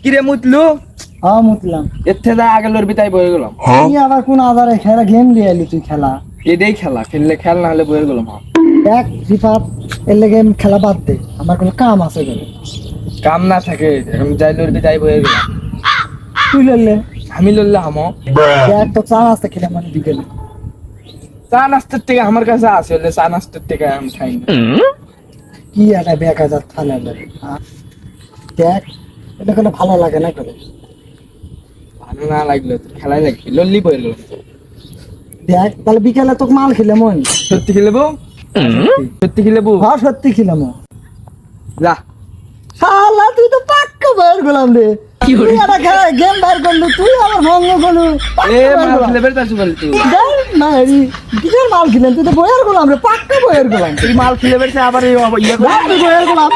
কিরে মুতলু হ্যাঁ মুতলাম। এর থেকে আগে লড়বি তাই বয়ে গেলাম। তুই আবার কোন আধারে খেলা গেম দিয়ে এলি তুই খেলা? এটাই খেলা, খেললে খেল না হলে বয়ে গেলাম। দেখ রিফাত এর লেগে খেলা বাদ দে, আমার কোনো কাম আছে বলে। কাম না থাকে এখন যাই লড়বি তাই বয়ে গেলাম। তুই লড়লে আমি লড়লে হামো দেখ তো চা নাস্তা খেলে মানে বিকেলে। চা নাস্তার থেকে আমার কাছে আছে, হলে চা নাস্তার থেকে আমি খাই না। কি একটা বেকার থালা লাগে। দেখ এটা কোনো ভালো লাগে না করে। ভালো না লাগলো তো খেলাই লাগবে, লড়লি বয়ে গেলাম। দেখ তাহলে বিকেলে তোকে মাল খেলে মন। সত্যি খেলেবো? সত্যি খেলেবো? হ্যাঁ সত্যি খেলাম। যা শালা তুই তো পাক্কা বাইর গেলাম রে। তুই একটা খেলা গেম বাইর করলু, তুই আমার ভঙ্গ করলু। এ মাল খেলে বেরতাছ বল তুই। না রে কিসের মাল খেলেন? তুই তো বইয়ের গেলাম রে, পাক্কা বইয়ের গেলাম। তুই মাল খেলে বেরছে আবার ইয়ে তুই বইয়ের গেলাম।